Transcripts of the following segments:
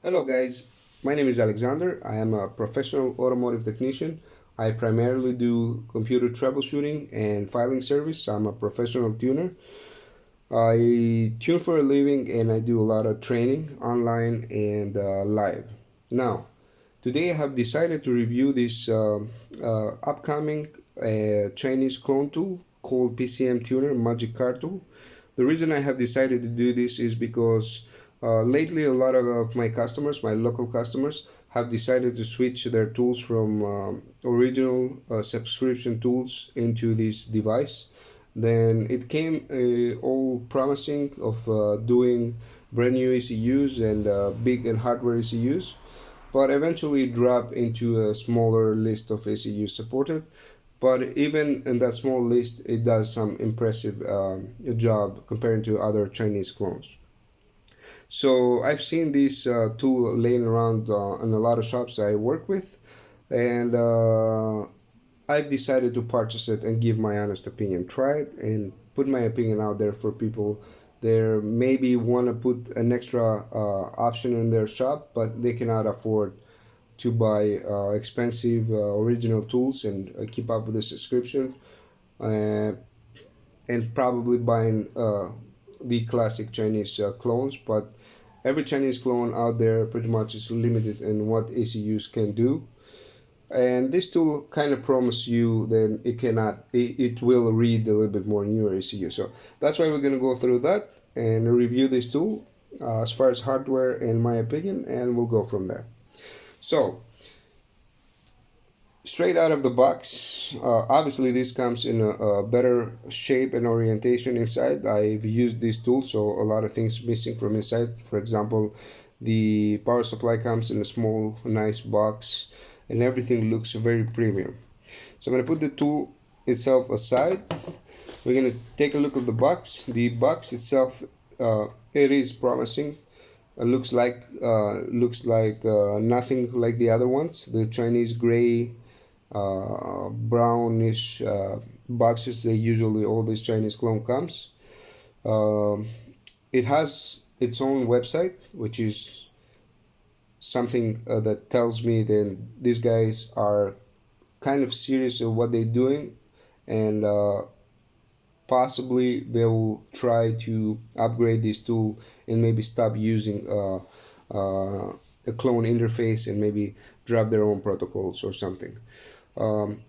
Hello guys, my name is Alexander. I am a professional automotive technician. I primarily do computer troubleshooting and filing service. I'm a professional tuner. I tune for a living and I do a lot of training online and live. Now, today I have decided to review this upcoming Chinese clone tool called PCMtuner Magic Car Tool. The reason I have decided to do this is because lately a lot of my customers, my local customers, have decided to switch their tools from original subscription tools into this device. Then it came all promising of doing brand new ECUs and big and hardware ECUs, but eventually dropped into a smaller list of ECUs supported. But even in that small list, it does some impressive job compared to other Chinese clones. So I've seen this tool laying around in a lot of shops I work with, and I've decided to purchase it and give my honest opinion. Try it and put my opinion out there for people. There maybe want to put an extra option in their shop, but they cannot afford to buy expensive original tools and keep up with the subscription, uh, and probably buying the classic Chinese clones. But every Chinese clone out there pretty much is limited in what ECUs can do. And this tool kind of promises you that it will read a little bit more newer ECU. So that's why we're going to go through that and review this tool as far as hardware and my opinion, and we'll go from there. So straight out of the box, obviously this comes in a better shape and orientation inside. I've used this tool, so a lot of things missing from inside. For example, the power supply comes in a small nice box and everything looks very premium. So I'm going to put the tool itself aside. We're going to take a look at the box. The box itself, it is promising. Looks like nothing like the other ones. The Chinese gray, brownish boxes they usually all these Chinese clone comes. Um, it has its own website, which is something that tells me that these guys are kind of serious of what they're doing, and possibly they will try to upgrade this tool and maybe stop using a clone interface and maybe drop their own protocols or something. Um,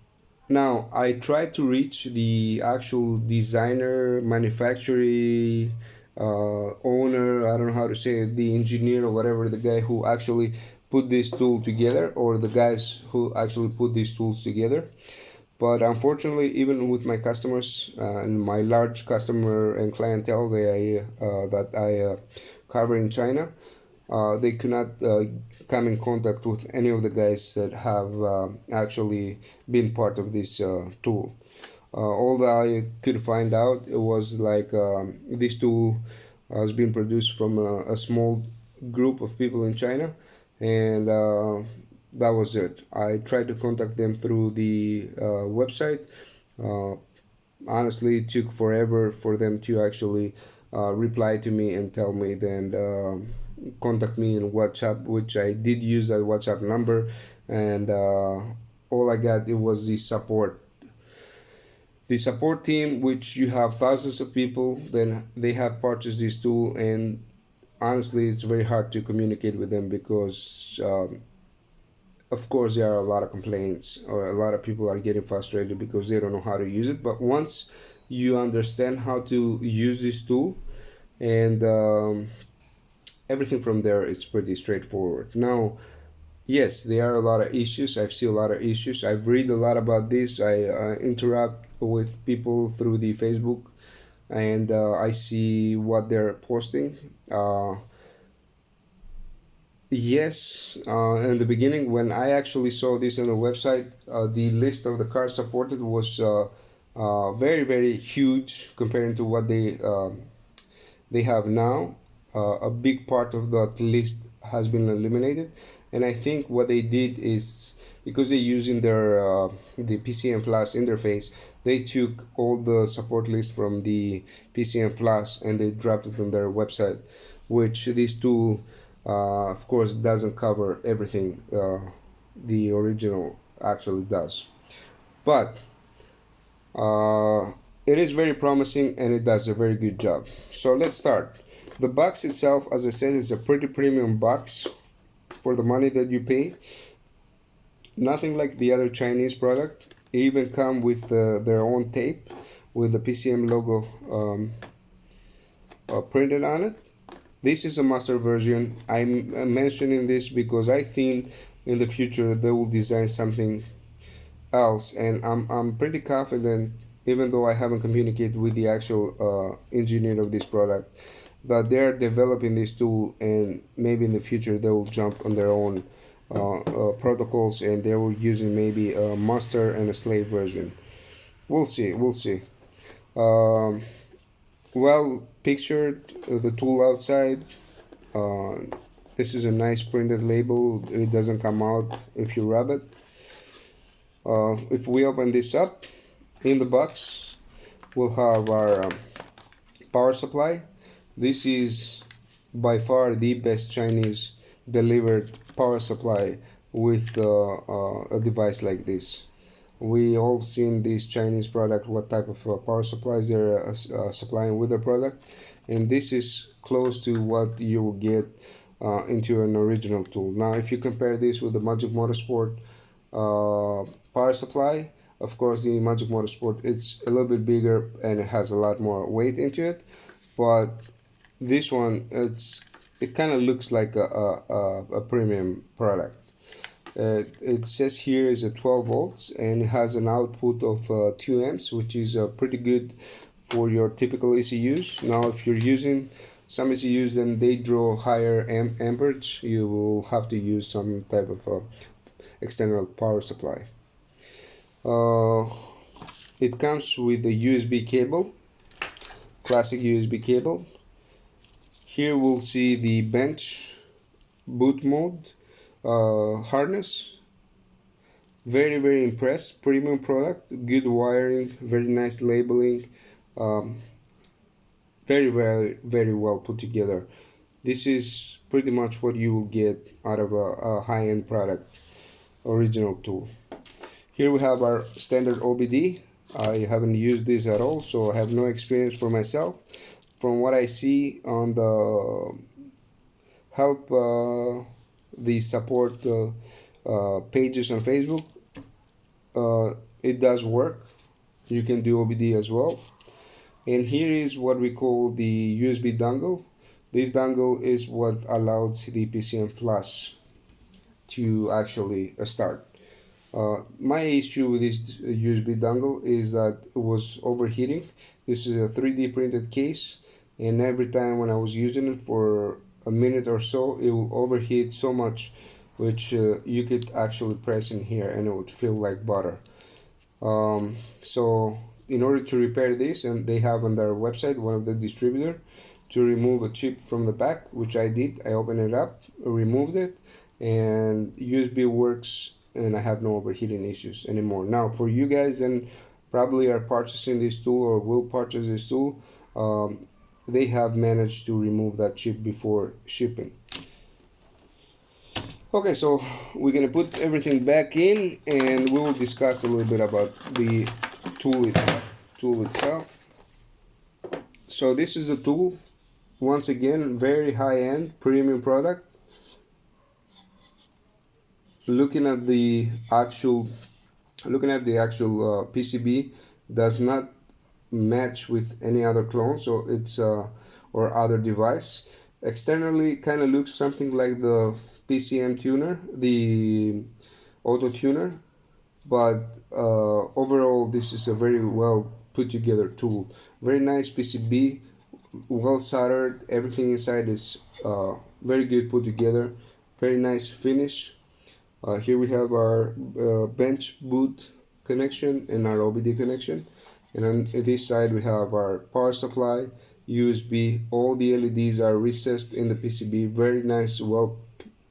Now, I tried to reach the actual designer, manufacturer, owner, I don't know how to say it, the engineer or whatever, the guy who actually put this tool together, or the guys who actually put these tools together. But unfortunately, even with my customers and my large customer and clientele that I cover in China, they could not come in contact with any of the guys that have actually been part of this tool. All that I could find out, it was like this tool has been produced from a small group of people in China, and that was it. I tried to contact them through the website. Uh, Honestly, it took forever for them to actually reply to me and tell me, then contact me in WhatsApp, which I did use that WhatsApp number, and all I got, it was the support team, which you have thousands of people. Then they have purchased this tool, and honestly, it's very hard to communicate with them because of course there are a lot of complaints, or a lot of people are getting frustrated because they don't know how to use it. But once you understand how to use this tool, and everything from there, it's pretty straightforward. Now, yes, there are a lot of issues. I've seen a lot of issues. I've read a lot about this. I interact with people through the Facebook, and I see what they're posting. Yes, in the beginning, when I actually saw this on the website, the list of the cars supported was very, very huge compared to what they have now. A big part of that list has been eliminated, and I think what they did is, because they're using the PCM Flash interface, they took all the support list from the PCM Flash and they dropped it on their website, which this tool Of course, it doesn't cover everything the original actually does, but uh, it is very promising and it does a very good job. So let's start. The box itself, as I said, is a pretty premium box for the money that you pay. Nothing like the other Chinese product. They even come with their own tape with the PCM logo printed on it. This is a master version. I'm mentioning this because I think in the future they will design something else, and I'm pretty confident, even though I haven't communicated with the actual engineer of this product, that they're developing this tool, and maybe in the future they will jump on their own protocols, and they will using maybe a master and a slave version. We'll see. We'll see. Um, well pictured the tool outside. Uh, this is a nice printed label. It doesn't come out if you rub it. If we open this up, in the box we'll have our power supply. This is by far the best Chinese delivered power supply with a device like this. We all seen these Chinese product, what type of power supplies they're supplying with their product, and this is close to what you will get into an original tool. Now, if you compare this with the Magic Motorsport power supply, of course, the Magic Motorsport it's a little bit bigger and it has a lot more weight into it, but this one it kind of looks like a premium product. It says here is a 12 volts and it has an output of 2 amps, which is pretty good for your typical ECUs. Now, if you're using some ECUs, then they draw higher amperage. You will have to use some type of external power supply. It comes with a USB cable, classic USB cable. Here we'll see the bench boot mode harness. Very impressed. Premium product, good wiring, very nice labeling, um, very well put together. This is pretty much what you will get out of a high-end product, original tool. Here we have our standard OBD. I haven't used this at all, so I have no experience for myself. From what I see on the help the support pages on Facebook, it does work. You can do OBD as well. And here is what we call the USB dongle. This dongle is what allows the PCM flash to actually start. My issue with this USB dongle is that it was overheating. This is a 3D printed case, and every time when I was using it for a minute or so, it will overheat so much, which you could actually press in here and it would feel like butter. So in order to repair this, and they have on their website, one of the distributor, to remove a chip from the back, which I did. I opened it up, removed it, and USB works, and I have no overheating issues anymore. Now, for you guys and probably are purchasing this tool or will purchase this tool, they have managed to remove that chip before shipping. Okay, so we're gonna put everything back in and we will discuss a little bit about the tool itself. So this is a tool, once again, very high-end premium product. Looking at the actual PCB does not match with any other clone, so it's or other device. Externally kind of looks something like the PCMtuner, the auto tuner, but overall this is a very well put together tool. Very nice PCB, well soldered, everything inside is very good put together, very nice finish. Here we have our bench boot connection and our OBD connection, and on this side we have our power supply, USB. All the LEDs are recessed in the PCB, very nice, well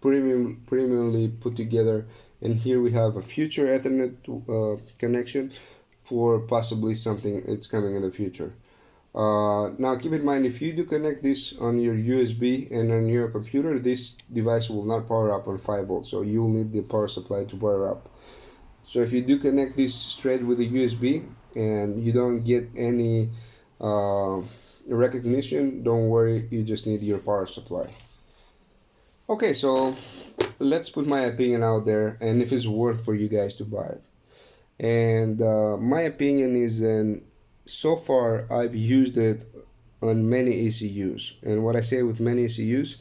premiumly put together. And here we have a future Ethernet connection for possibly something it's coming in the future. Now keep in mind, if you do connect this on your USB and on your computer, this device will not power up on 5 volts, so you'll need the power supply to power up. So if you do connect this straight with the USB and you don't get any recognition, don't worry, you just need your power supply. Okay, so let's put my opinion out there and if it's worth for you guys to buy it. And my opinion is, and so far I've used it on many ECUs. And what I say with many ECUs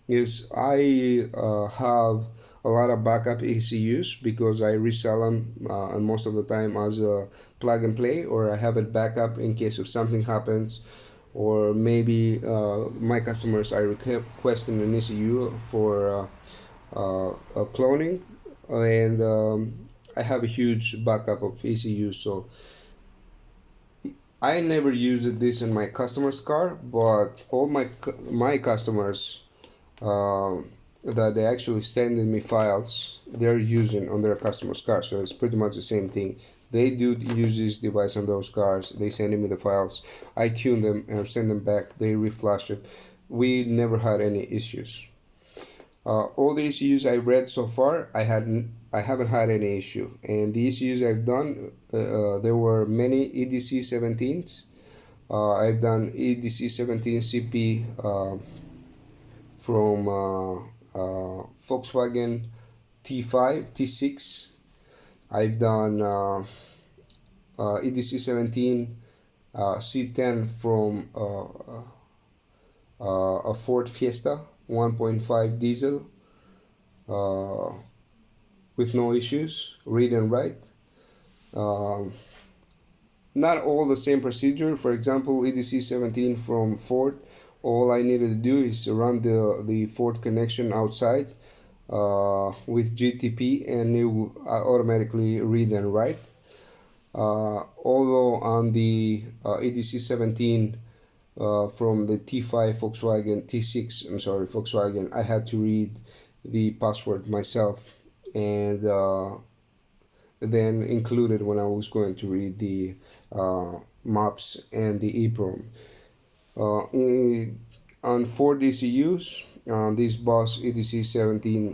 is I have a lot of backup ECUs because I resell them and most of the time as a plug and play, or I have it backup in case if something happens, or maybe my customers are requesting an ECU for cloning, and I have a huge backup of ECUs. So I never used this in my customer's car, but all my customers that they actually sending me files, they're using on their customer's car. So it's pretty much the same thing. They do use this device on those cars. They send me the files. I tune them and send them back. They reflash it. We never had any issues. All the ECUs I read so far, I haven't had any issue. And the ECUs I've done, there were many EDC 17s. I've done EDC 17 CP from Volkswagen T5, T6. I've done EDC 17 C10 from a Ford Fiesta 1.5 diesel with no issues, read and write. Not all the same procedure. For example, EDC 17 from Ford, all I needed to do is run the Ford connection outside with GTP and it will automatically read and write. Although on the EDC 17 from the T5 Volkswagen, T6, I'm sorry, Volkswagen, I had to read the password myself and then included when I was going to read the maps and the EEPROM. On Ford ECUs, on this Boss EDC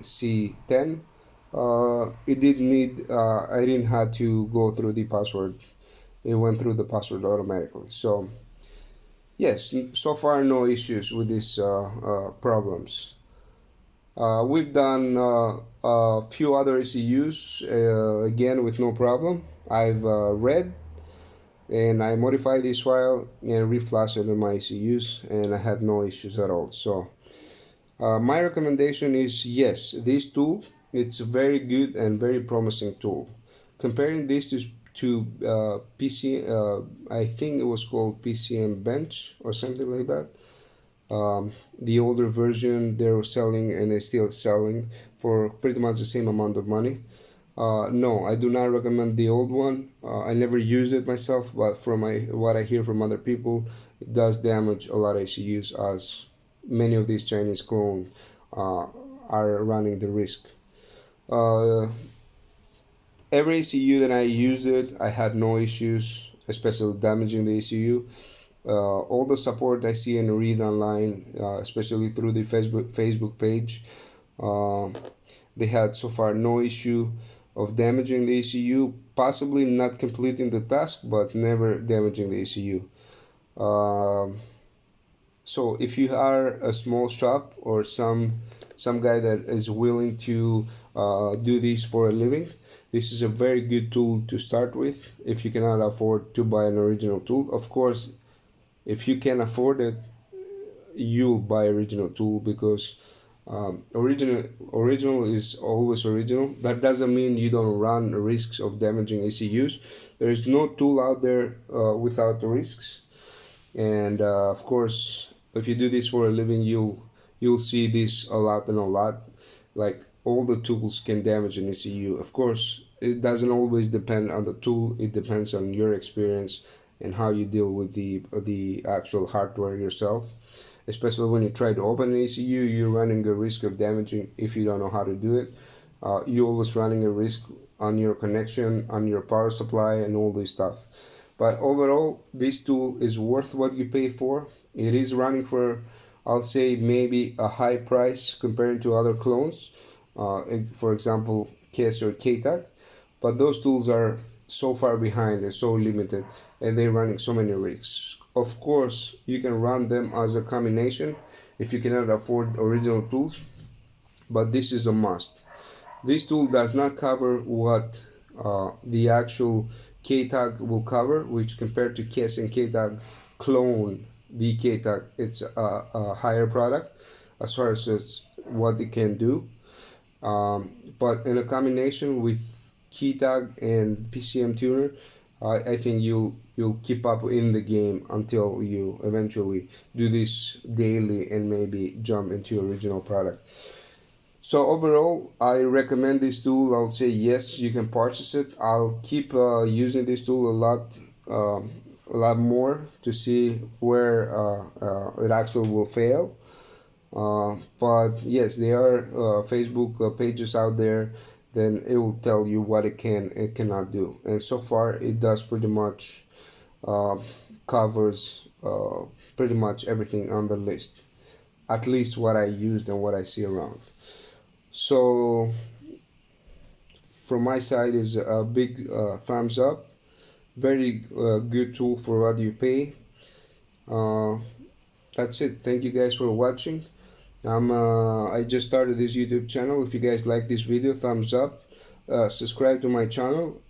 17C10, it didn't need, I didn't have to go through the password. It went through the password automatically. So yes, so far no issues with these problems. We've done a few other ECUs again with no problem. I've read and I modified this file and reflashed it in my ECUs and I had no issues at all. So my recommendation is, yes, this tool, it's a very good and very promising tool. Comparing this to I think it was called PCM Bench or something like that. The older version they were selling and they're still selling for pretty much the same amount of money. No, I do not recommend the old one. I never use it myself, but from what I hear from other people, it does damage a lot of ECUs, as many of these Chinese clones are running the risk. Every ECU that I used it, I had no issues, especially damaging the ECU. All the support I see and read online, especially through the Facebook page, they had so far no issue of damaging the ECU, possibly not completing the task, but never damaging the ECU. So if you are a small shop or some guy that is willing to do this for a living, this is a very good tool to start with. If you cannot afford to buy an original tool, of course, if you can afford it, you'll buy original tool, because original is always original. That doesn't mean you don't run risks of damaging ECUs. There is no tool out there without the risks. And of course, if you do this for a living, you'll see this a lot and a lot. Like, all the tools can damage an ECU. Of course, it doesn't always depend on the tool. It depends on your experience and how you deal with the actual hardware yourself. Especially when you try to open an ECU, you're running a risk of damaging if you don't know how to do it. You're always running a risk on your connection, on your power supply, and all this stuff. But overall, this tool is worth what you pay for. It is running for, I'll say, maybe a high price compared to other clones, for example, KS or KTAG. But those tools are so far behind and so limited, and they're running so many rigs. Of course, you can run them as a combination if you cannot afford original tools, but this is a must. This tool does not cover what the actual KTAG will cover, which compared to KS and KTAG clone, the KTAG, it's a higher product as far as what it can do. But in a combination with KTAG and PCMtuner, I think you'll keep up in the game until you eventually do this daily and maybe jump into your original product. So overall, I recommend this tool. I'll say yes, you can purchase it. I'll keep using this tool a lot more to see where it actually will fail. But yes, there are Facebook pages out there. Then it will tell you what it can and cannot do. And so far, it does pretty much covers pretty much everything on the list. At least what I used and what I see around. So from my side is a big thumbs up. Very good tool for what you pay. That's it. Thank you guys for watching. I just started this YouTube channel. If you guys like this video, thumbs up. Subscribe to my channel,